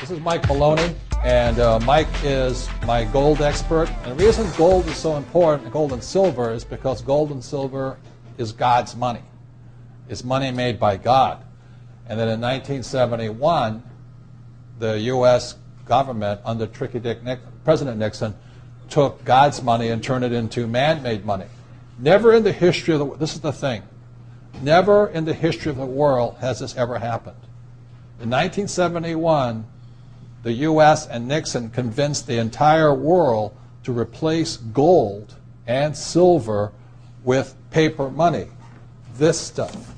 This is Mike Maloney, and Mike is my gold expert. And the reason gold is so important, gold and silver, is because gold and silver is God's money. It's money made by God. And then in 1971, the U.S. government, under President Nixon, took God's money and turned it into man-made money. Never in the history of the world, this is the thing, never in the history of the world has this ever happened. In 1971, the U.S. and Nixon convinced the entire world to replace gold and silver with paper money. This stuff.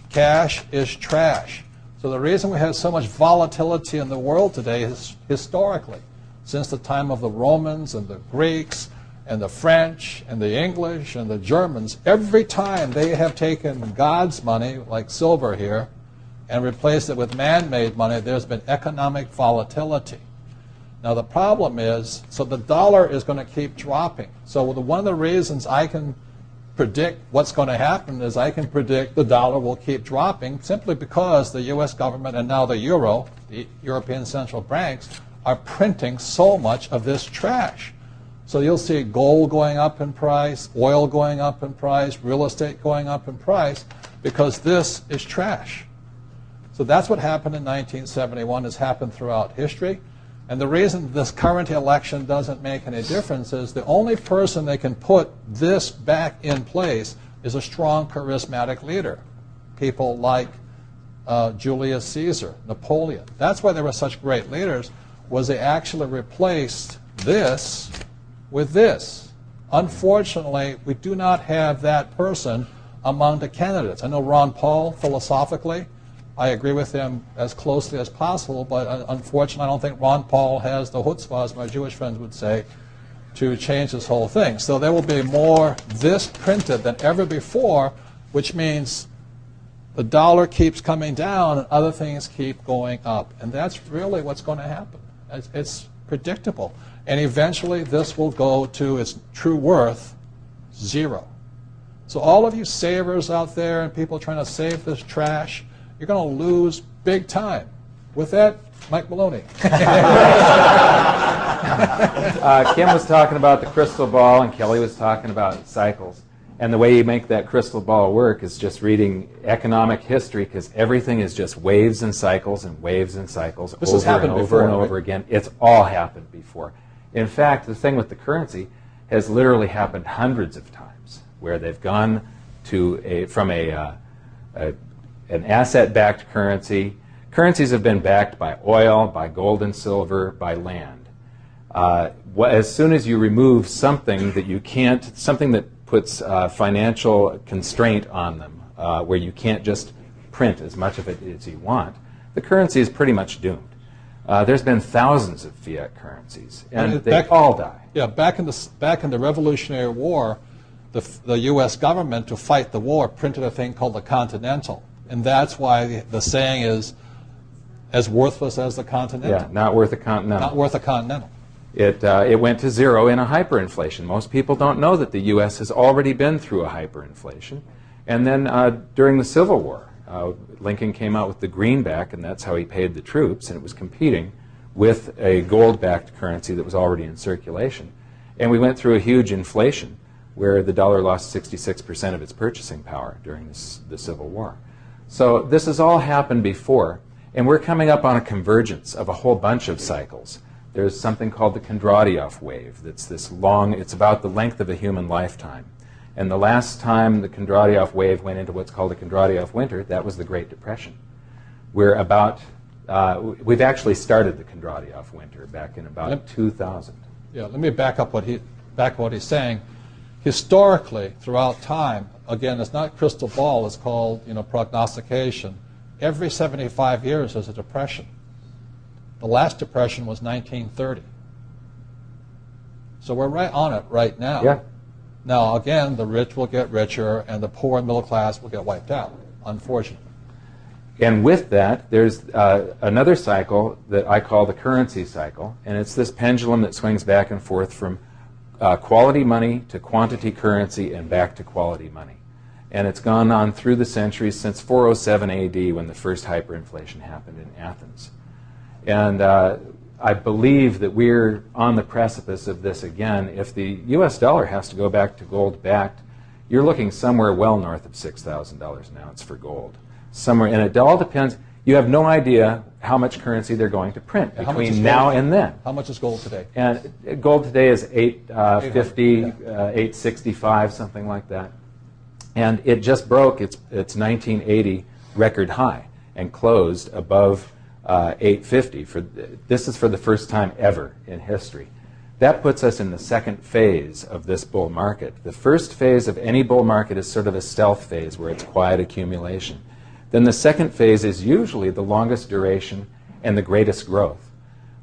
Cash is trash. So the reason we have so much volatility in the world today is historically, since the time of the Romans and the Greeks and the French and the English and the Germans, every time they have taken God's money, like silver here, and replaced it with man-made money, there's been economic volatility. Now the problem is, so the dollar is going to keep dropping. So one of the reasons I can predict what's going to happen is I can predict the dollar will keep dropping simply because the U.S. government and now the euro, the European central banks, are printing so much of this trash. So you'll see gold going up in price, oil going up in price, real estate going up in price, because this is trash. So that's what happened in 1971, has happened throughout history. And the reason this current election doesn't make any difference is the only person that can put this back in place is a strong, charismatic leader. People like Julius Caesar, Napoleon. That's why they were such great leaders, was they actually replaced this with this. Unfortunately, we do not have that person among the candidates. I know Ron Paul, philosophically, I agree with him as closely as possible, but unfortunately I don't think Ron Paul has the chutzpah, as my Jewish friends would say, to change this whole thing. So there will be more this printed than ever before, which means the dollar keeps coming down and other things keep going up. And that's really what's going to happen. It's predictable. And eventually this will go to its true worth, zero. So all of you savers out there and people trying to save this trash, you're going to lose big time. With that, Mike Maloney. Kim was talking about the crystal ball, and Kelly was talking about cycles. And the way you make that crystal ball work is just reading economic history, because everything is just waves and cycles and waves and cycles over and over again. It's all happened before. In fact, the thing with the currency has literally happened hundreds of times, where they've gone to from an asset-backed currency. Currencies have been backed by oil, by gold and silver, by land. As soon as you remove something that you can't, something that puts financial constraint on them, where you can't just print as much of it as you want, the currency is pretty much doomed. There's been thousands of fiat currencies, and they all die. Yeah, back in the Revolutionary War, the U.S. government, to fight the war, printed a thing called the Continental. And that's why the saying is, as worthless as the Continental. Yeah, not worth a Continental. Not worth a Continental. It went to zero in a hyperinflation. Most people don't know that the U.S. has already been through a hyperinflation. And then during the Civil War, Lincoln came out with the greenback, and that's how he paid the troops, and it was competing with a gold-backed currency that was already in circulation. And we went through a huge inflation, where the dollar lost 66% of its purchasing power during the Civil War. So this has all happened before, and we're coming up on a convergence of a whole bunch of cycles. There's something called the Kondratiev wave. That's this long, it's about the length of a human lifetime. And the last time the Kondratiev wave went into what's called a Kondratiev winter, that was the Great Depression. We're about, we've actually started the Kondratiev winter back in about 2000. Yeah, let me back up what he's saying. Historically, throughout time, again, it's not crystal ball, it's called, prognostication. Every 75 years there's a depression. The last depression was 1930. So we're right on it right now. Yeah. Now, again, the rich will get richer and the poor and middle class will get wiped out, unfortunately. And with that, there's another cycle that I call the currency cycle, and it's this pendulum that swings back and forth from quality money to quantity currency and back to quality money. And it's gone on through the centuries since 407 AD, when the first hyperinflation happened in Athens. And I believe that we're on the precipice of this again. If the U.S. dollar has to go back to gold-backed, you're looking somewhere well north of $6,000 an ounce for gold. Somewhere, and it all depends. You have no idea how much currency they're going to print between now and then. How much is gold today? And gold today is $850, $865, something like that. And it just broke its 1980 record high and closed above $850. This is for the first time ever in history. That puts us in the second phase of this bull market. The first phase of any bull market is sort of a stealth phase where it's quiet accumulation. Then the second phase is usually the longest duration and the greatest growth.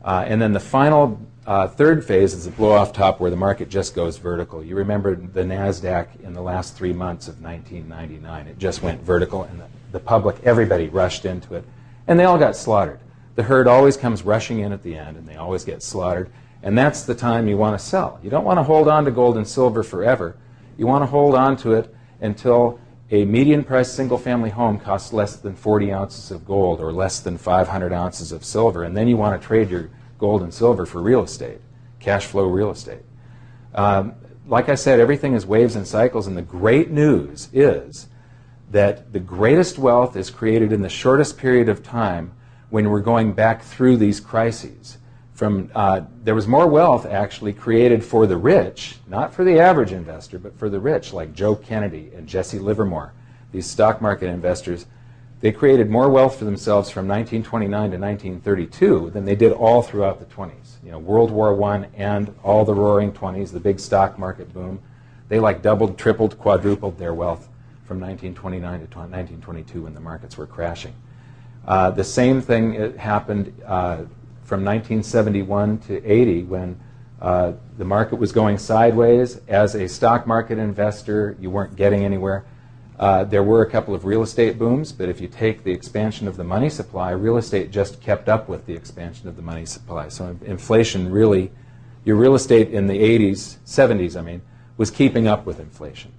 And then the final third phase is the blow-off top where the market just goes vertical. You remember the NASDAQ in the last 3 months of 1999. It just went vertical, and the public, everybody rushed into it. And they all got slaughtered. The herd always comes rushing in at the end, and they always get slaughtered. And that's the time you want to sell. You don't want to hold on to gold and silver forever. You want to hold on to it until a median price single-family home costs less than 40 ounces of gold or less than 500 ounces of silver, and then you want to trade your gold and silver for real estate, cash flow real estate. Like I said, everything is waves and cycles, and the great news is that the greatest wealth is created in the shortest period of time when we're going back through these crises. There was more wealth actually created for the rich, not for the average investor, but for the rich, like Joe Kennedy and Jesse Livermore, these stock market investors. They created more wealth for themselves from 1929 to 1932 than they did all throughout the 20s. You know, World War I and all the roaring 20s, the big stock market boom. They like doubled, tripled, quadrupled their wealth from 1929 to 1922 when the markets were crashing. The same thing happened from 1971 to 80 when the market was going sideways. As a stock market investor, you weren't getting anywhere. There were a couple of real estate booms, but if you take the expansion of the money supply, real estate just kept up with the expansion of the money supply. So inflation really, your real estate in the 80s, 70s, I mean, was keeping up with inflation.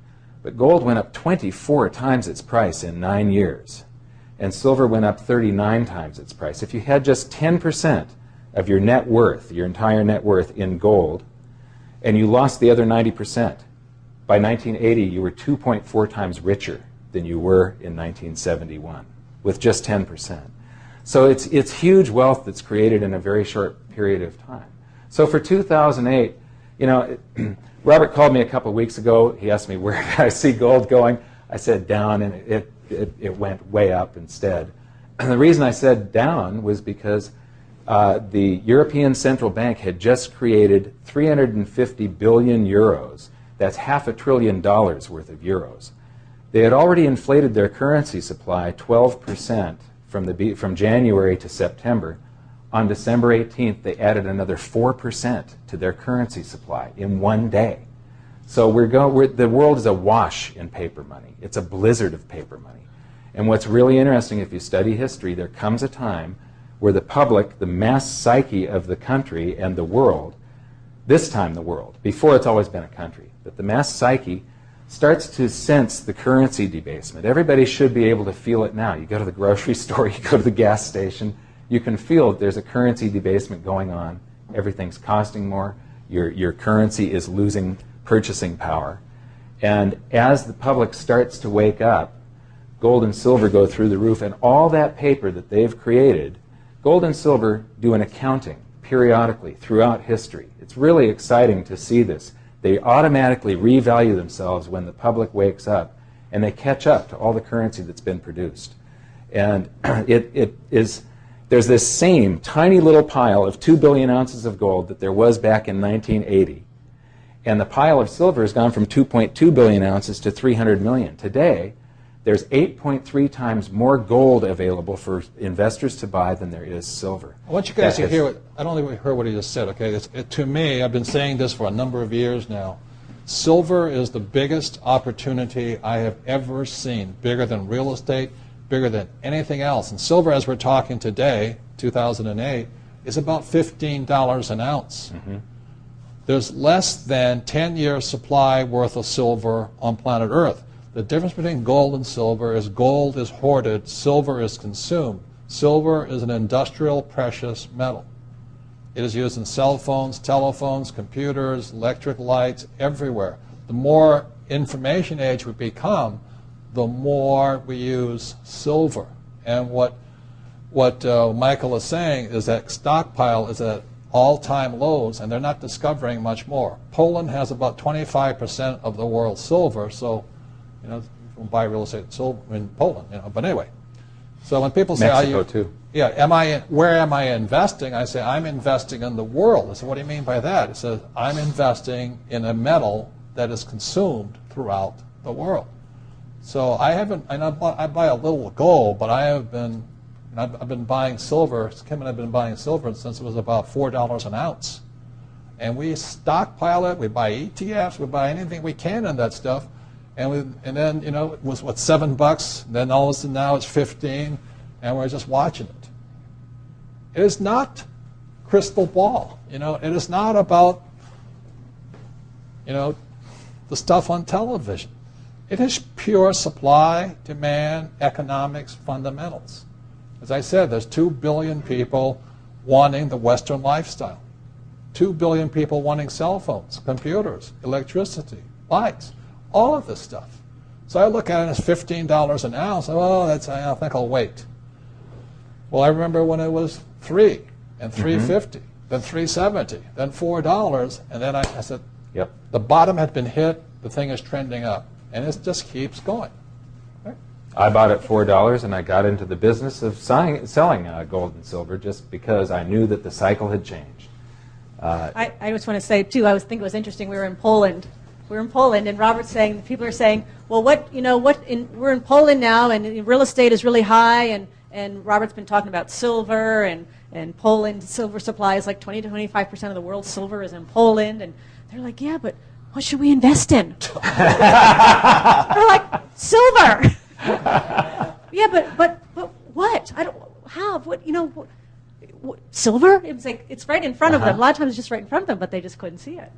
But gold went up 24 times its price in 9 years, and silver went up 39 times its price. If you had just 10% of your net worth, your entire net worth in gold, and you lost the other 90%, by 1980 you were 2.4 times richer than you were in 1971 with just 10%. So it's huge wealth that's created in a very short period of time. So for 2008, you know, Robert called me a couple of weeks ago. He asked me where I see gold going. I said down, and it went way up instead. And the reason I said down was because the European Central Bank had just created 350 billion euros. That's $500 billion worth of euros. They had already inflated their currency supply 12% from January to September. On December 18th, they added another 4% to their currency supply in one day. So the world is awash in paper money. It's a blizzard of paper money. And what's really interesting, if you study history, there comes a time where the public, the mass psyche of the country and the world, this time the world, before it's always been a country, but the mass psyche starts to sense the currency debasement. Everybody should be able to feel it now. You go to the grocery store, you go to the gas station, you can feel that there's a currency debasement going on. Everything's costing more. Your currency is losing purchasing power. And as the public starts to wake up, gold and silver go through the roof, and all that paper that they've created, gold and silver do an accounting periodically throughout history. It's really exciting to see this. They automatically revalue themselves when the public wakes up, and they catch up to all the currency that's been produced. And there's this same tiny little pile of 2 billion ounces of gold that there was back in 1980. And the pile of silver has gone from 2.2 billion ounces to 300 million. Today, there's 8.3 times more gold available for investors to buy than there is silver. I want you guys to hear what, I don't think we heard what he just said, okay? To me, I've been saying this for a number of years now. Silver is the biggest opportunity I have ever seen, bigger than real estate, bigger than anything else. And silver, as we're talking today, 2008, is about $15 an ounce. Mm-hmm. There's less than 10-year supply worth of silver on planet Earth. The difference between gold and silver is gold is hoarded, silver is consumed. Silver is an industrial precious metal. It is used in cell phones, telephones, computers, electric lights, everywhere. The more information age we become, the more we use silver. And what Michael is saying is that stockpile is at all-time lows, and they're not discovering much more. Poland has about 25% of the world's silver, so you can buy real estate silver in Poland. But anyway, so when people say, Mexico too. Yeah, where am I investing? I say, I'm investing in the world. I say, what do you mean by that? It says, I'm investing in a metal that is consumed throughout the world. So I buy a little gold, but I've been buying silver. Kim and I have been buying silver since it was about $4 an ounce. And we stockpile it, we buy ETFs, we buy anything we can in that stuff. And then, it was, $7? Then all of a sudden now it's 15, and we're just watching it. It is not crystal ball. It is not about, the stuff on television. It is pure supply, demand, economics, fundamentals. As I said, there's 2 billion people wanting the Western lifestyle. 2 billion people wanting cell phones, computers, electricity, lights, all of this stuff. So I look at it as $15 an ounce. I think I'll wait. Well, I remember when it was $3 and $3.50, then $3.70, then $4, and then I said, yep. The bottom had been hit, the thing is trending up, and it just keeps going. Okay? I bought at $4, and I got into the business of selling gold and silver just because I knew that the cycle had changed. I just want to say, too, I think it was interesting. We were in Poland, and Robert's saying, people are saying, well, we're in Poland now, and real estate is really high, and Robert's been talking about silver, and Poland silver supply is like 20 to 25% of the world's silver is in Poland, and they're like, yeah, but what should we invest in? They're like, silver. Yeah, but what? Silver? It's like it's right in front of them. A lot of times it's just right in front of them, but they just couldn't see it.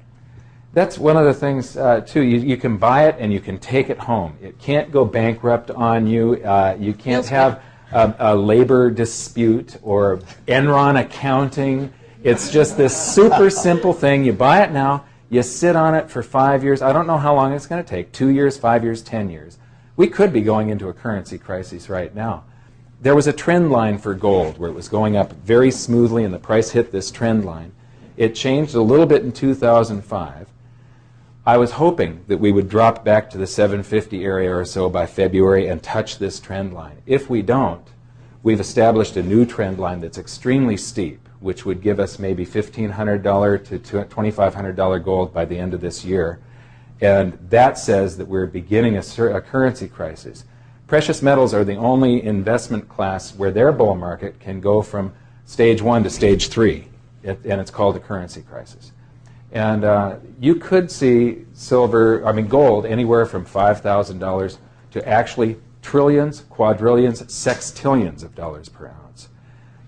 That's one of the things, too. You can buy it and you can take it home. It can't go bankrupt on you. You can't have a labor dispute or Enron accounting. It's just this super simple thing. You buy it now. You sit on it for 5 years. I don't know how long it's going to take, 2 years, 5 years, 10 years. We could be going into a currency crisis right now. There was a trend line for gold where it was going up very smoothly and the price hit this trend line. It changed a little bit in 2005. I was hoping that we would drop back to the 750 area or so by February and touch this trend line. If we don't, we've established a new trend line that's extremely steep, which would give us maybe $1,500 to $2,500 gold by the end of this year. And that says that we're beginning a currency crisis. Precious metals are the only investment class where their bull market can go from stage 1 to stage 3, and it's called a currency crisis. And you could see gold anywhere from $5,000 to actually trillions, quadrillions, sextillions of dollars per ounce.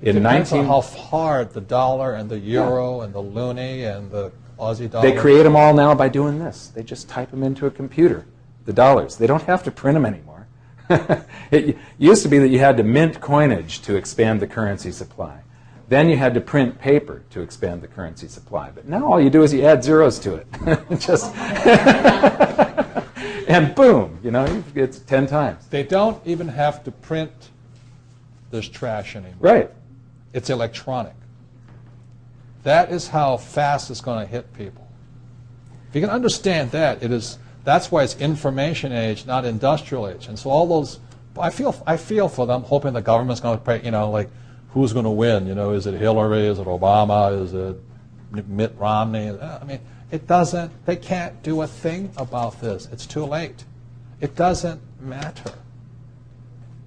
It depends on how hard the dollar and the euro and the loonie and the Aussie dollar. They create them all now by doing this. They just type them into a computer, the dollars. They don't have to print them anymore. It used to be that you had to mint coinage to expand the currency supply. Then you had to print paper to expand the currency supply. But now all you do is you add zeros to it. And boom, it's 10 times. They don't even have to print this trash anymore. Right. It's electronic. That is how fast it's going to hit people. If you can understand that, that's why it's information age, not industrial age. And so all those, I feel for them, hoping the government's going to pay, like, who's going to win? Is it Hillary? Is it Obama? Is it Mitt Romney? They can't do a thing about this. It's too late. It doesn't matter.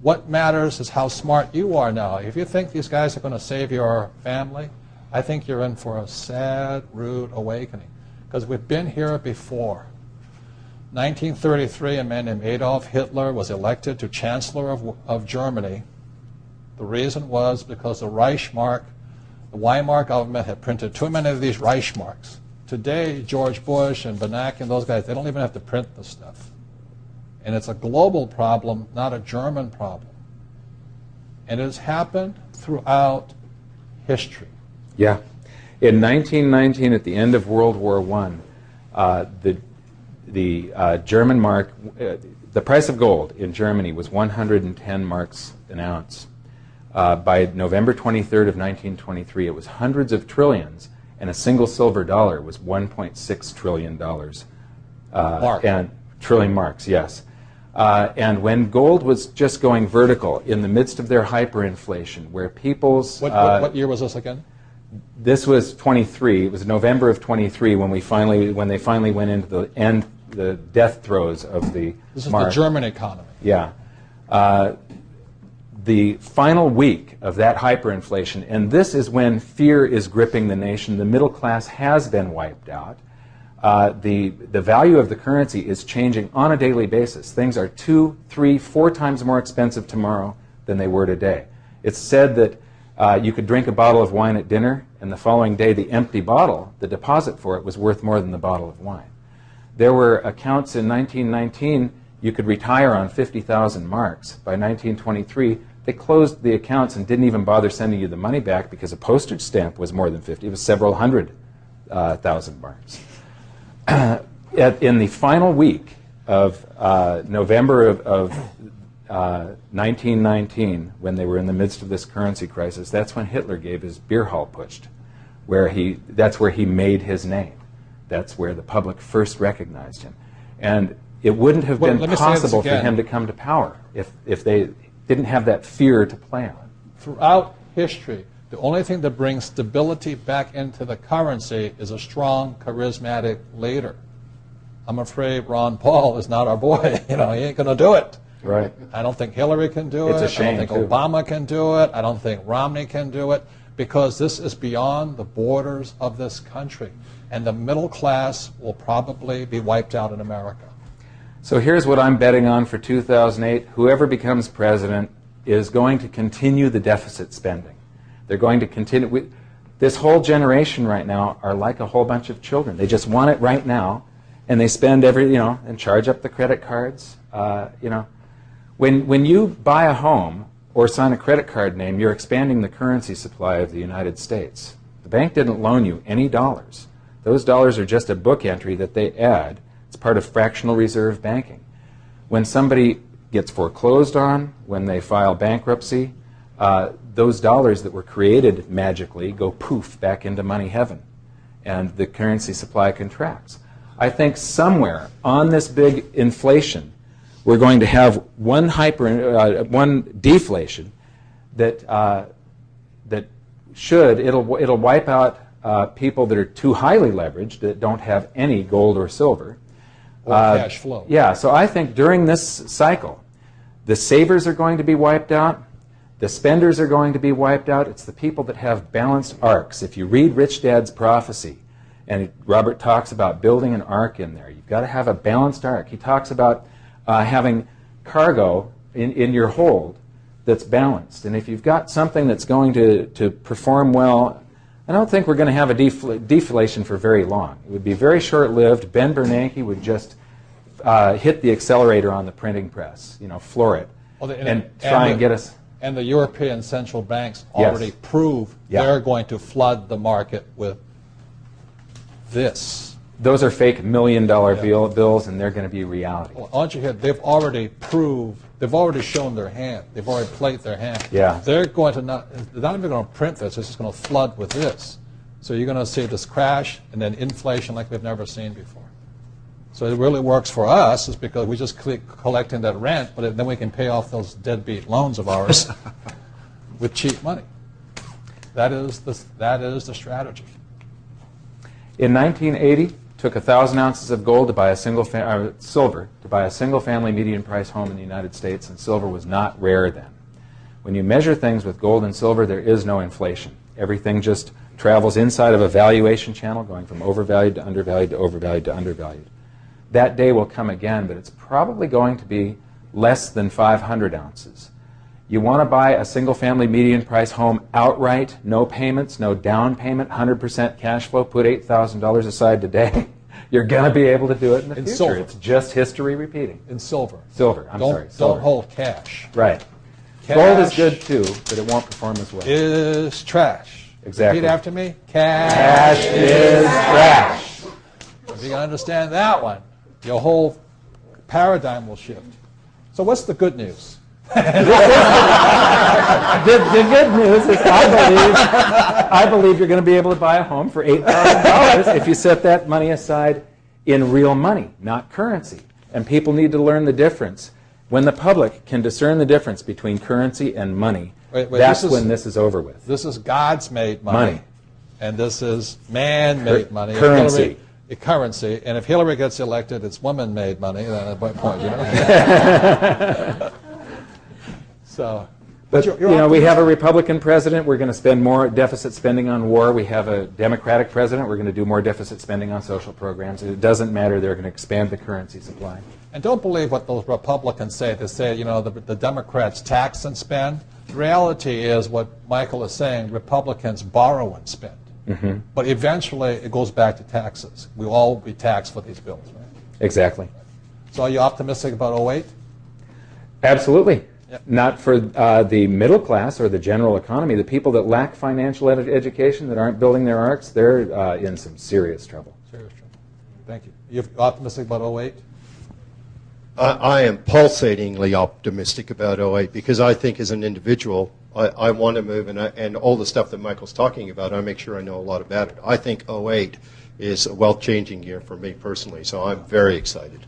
What matters is how smart you are now. If you think these guys are going to save your family, I think you're in for a sad, rude awakening. Because we've been here before. 1933, a man named Adolf Hitler was elected to Chancellor of Germany. The reason was because the Reichsmark, the Weimar government had printed too many of these Reichsmarks. Today, George Bush and Bernanke and those guys, they don't even have to print the stuff. And it's a global problem, not a German problem. And it has happened throughout history. Yeah. In 1919, at the end of World War I, the German mark, the price of gold in Germany was 110 marks an ounce. By November 23rd of 1923, it was hundreds of trillions, and a single silver dollar was $1.6 trillion. And trillion marks, yes. And when gold was just going vertical in the midst of their hyperinflation, where people's... What year was this again? This was 23. It was November of 23 when they finally went into the death throes of the This is mark. the German economy. Yeah. The final week of that hyperinflation, and this is when fear is gripping the nation. The middle class has been wiped out. The value of the currency is changing on a daily basis. Things are 2, 3, 4 times more expensive tomorrow than they were today. It's said that you could drink a bottle of wine at dinner, and the following day the empty bottle, the deposit for it, was worth more than the bottle of wine. There were accounts in 1919 you could retire on 50,000 marks. By 1923, they closed the accounts and didn't even bother sending you the money back because a postage stamp was more than 50. It was several hundred thousand marks. In the final week of November of 1919, when they were in the midst of this currency crisis, that's when Hitler gave his beer hall putsch, that's where he made his name. That's where the public first recognized him. And it wouldn't have been possible for him to come to power if they didn't have that fear to play on. Throughout history, the only thing that brings stability back into the currency is a strong, charismatic leader. I'm afraid Ron Paul is not our boy. He ain't going to do it. Right. I don't think Hillary can do it. It's a shame, I don't think Obama can do it. I don't think Romney can do it, because this is beyond the borders of this country. And the middle class will probably be wiped out in America. So here's what I'm betting on for 2008. Whoever becomes president is going to continue the deficit spending. They're going to continue. This whole generation right now are like a whole bunch of children. They just want it right now, and they spend and charge up the credit cards. When you buy a home or sign a credit card name, you're expanding the currency supply of the United States. The bank didn't loan you any dollars. Those dollars are just a book entry that they add. It's part of fractional reserve banking. When somebody gets foreclosed on, when they file bankruptcy, those dollars that were created magically go poof back into money heaven, and the currency supply contracts. I think somewhere on this big inflation, we're going to have one deflation that it'll wipe out people that are too highly leveraged, that don't have any gold or silver. Or cash flow. Yeah, so I think during this cycle, the savers are going to be wiped out, the spenders are going to be wiped out. It's the people that have balanced arcs. If you read Rich Dad's Prophecy, and Robert talks about building an ark in there, you've got to have a balanced ark. He talks about having cargo in your hold that's balanced. And if you've got something that's going to perform well, I don't think we're going to have a deflation for very long. It would be very short-lived. Ben Bernanke would just hit the accelerator on the printing press, floor it, and try and get us... And the European central banks already prove they're going to flood the market with this. Those are fake $1 million bills, and they're going to be reality. Well, aren't you here? They've already proved, they've already shown their hand. They've already played their hand. Yeah. They're not even going to print this. They're just going to flood with this. So you're going to see this crash and then inflation like we've never seen before. So it really works for us is because we just keep collecting that rent, but then we can pay off those deadbeat loans of ours with cheap money. That is the strategy. In 1980, took 1,000 ounces of gold to buy silver to buy a single-family median-price home in the United States, and silver was not rare then. When you measure things with gold and silver, there is no inflation. Everything just travels inside of a valuation channel, going from overvalued to undervalued to overvalued to undervalued. That day will come again, but it's probably going to be less than 500 ounces. You want to buy a single-family median-price home outright, no payments, no down payment, 100% cash flow, put $8,000 aside today. You're going to be able to do it in the future. Silver. It's just history repeating. In silver. Silver, I'm sorry. Don't hold cash. Right. Gold is good too, but it won't perform as well. Is trash. Exactly. Repeat after me. Cash is trash. If you can understand that one, your whole paradigm will shift. So what's the good news? The good news is I believe you're going to be able to buy a home for $8,000 if you set that money aside in real money, not currency. And people need to learn the difference. When the public can discern the difference between currency and money, that's when this is over with. This is God's made money. And this is man-made money. Currency. Currency. And if Hillary gets elected, it's woman-made money. Then at what point, you know? So, but we have a Republican president. We're going to spend more deficit spending on war. We have a Democratic president. We're going to do more deficit spending on social programs. It doesn't matter. They're going to expand the currency supply. And don't believe what those Republicans say. They say, you know, the Democrats tax and spend. The reality is what Michael is saying, Republicans borrow and spend. Mm-hmm. But eventually it goes back to taxes. We'll all be taxed for these bills, right? Exactly. So are you optimistic about 2008? Absolutely. Yep. Not for the middle class or the general economy. The people that lack financial education, that aren't building their arcs, they're in some serious trouble. Serious trouble. Thank you. You're optimistic about 2008? I am pulsatingly optimistic about 2008 because I think as an individual, I want to move, and all the stuff that Michael's talking about, I make sure I know a lot about it. I think 2008 is a wealth-changing year for me personally, so I'm very excited.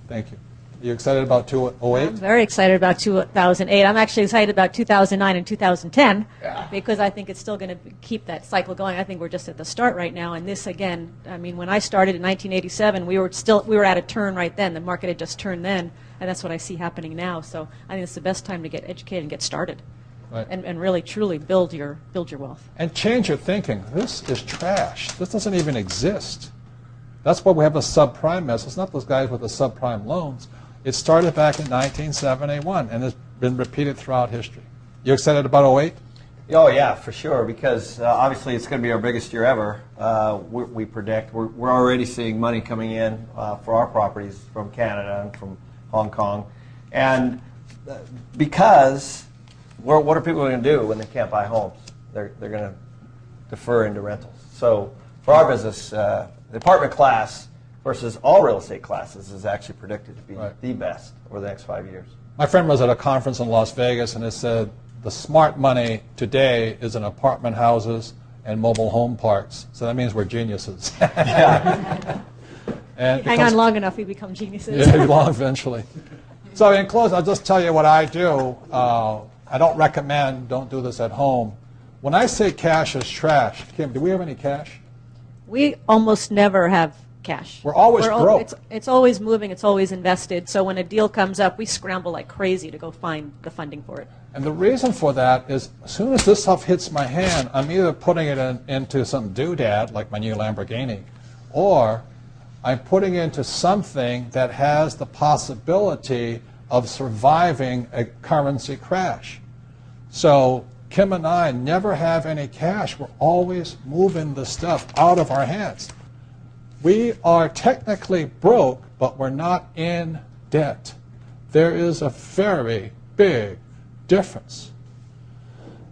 Thank you. You excited about 2008? I'm very excited about 2008. I'm actually excited about 2009 and 2010 Yeah. because I think it's still going to keep that cycle going. I think we're just at the start right now. And this, again, I mean, when I started in 1987, we were at a turn right then. The market had just turned then, and that's what I see happening now. So I think it's the best time to get educated and get started. Right. And really, truly build your wealth. And change your thinking. This is trash. This doesn't even exist. That's why we have a subprime mess. It's not those guys with the subprime loans. It started back in 1971, and it's been repeated throughout history. You excited about 2008? Oh, yeah, for sure, because obviously it's going to be our biggest year ever. We predict. We're already seeing money coming in for our properties from Canada and from Hong Kong. And because, what are people going to do when they can't buy homes? They're going to defer into rentals. So for our business, the apartment class versus all real estate classes is actually predicted to be the best over the next 5 years. My friend was at a conference in Las Vegas, and it said the smart money today is in apartment houses and mobile home parks. So that means we're geniuses. Yeah. And Hang on long enough, we become geniuses. Yeah, long eventually. So in closing, I'll just tell you what I do. I don't recommend, don't do this at home. When I say cash is trash, Kim, do we have any cash? We almost never have cash. We're always broke. It's always moving. It's always invested. So when a deal comes up, we scramble like crazy to go find the funding for it. And the reason for that is as soon as this stuff hits my hand, I'm either putting it into some doodad, like my new Lamborghini, or I'm putting it into something that has the possibility of surviving a currency crash. So Kim and I never have any cash. We're always moving the stuff out of our hands. We are technically broke, but we're not in debt. There is a very big difference.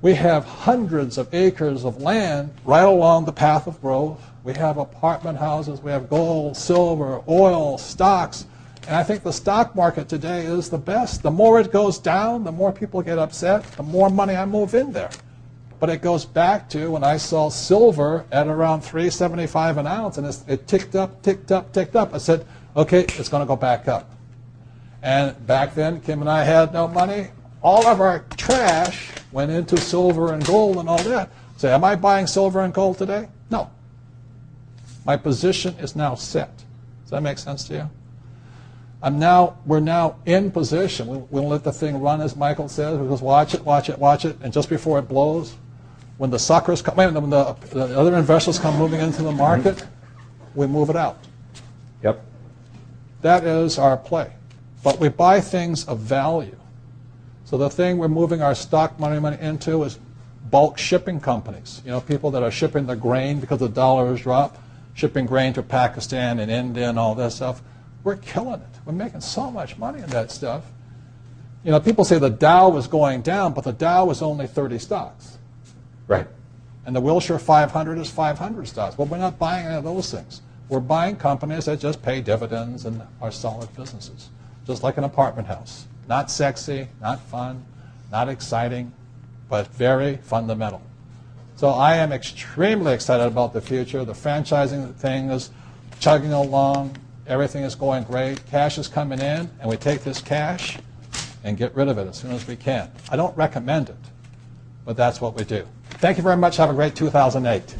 We have hundreds of acres of land right along the path of growth. We have apartment houses. We have gold, silver, oil, stocks. And I think the stock market today is the best. The more it goes down, the more people get upset, the more money I move in there. But it goes back to when I saw silver at around $3.75 an ounce, and it ticked up, ticked up, ticked up. I said, okay, it's going to go back up. And back then, Kim and I had no money. All of our trash went into silver and gold and all that. So am I buying silver and gold today? No. My position is now set. Does that make sense to you? We're now in position. We don't let the thing run, as Michael says. We just watch it, watch it, watch it, and just before it blows, when the suckers come, when the other investors come moving into the market, we move it out. Yep. That is our play. But we buy things of value. So the thing we're moving our stock money into is bulk shipping companies. You know, people that are shipping the grain because the dollar has dropped, shipping grain to Pakistan and India and all that stuff. We're killing it. We're making so much money in that stuff. You know, people say the Dow was going down, but the Dow was only 30 stocks. Right. And the Wilshire 500 is 500 stocks. Well, we're not buying any of those things. We're buying companies that just pay dividends and are solid businesses, just like an apartment house. Not sexy, not fun, not exciting, but very fundamental. So I am extremely excited about the future. The franchising thing is chugging along. Everything is going great. Cash is coming in, and we take this cash and get rid of it as soon as we can. I don't recommend it, but that's what we do. Thank you very much. Have a great 2008.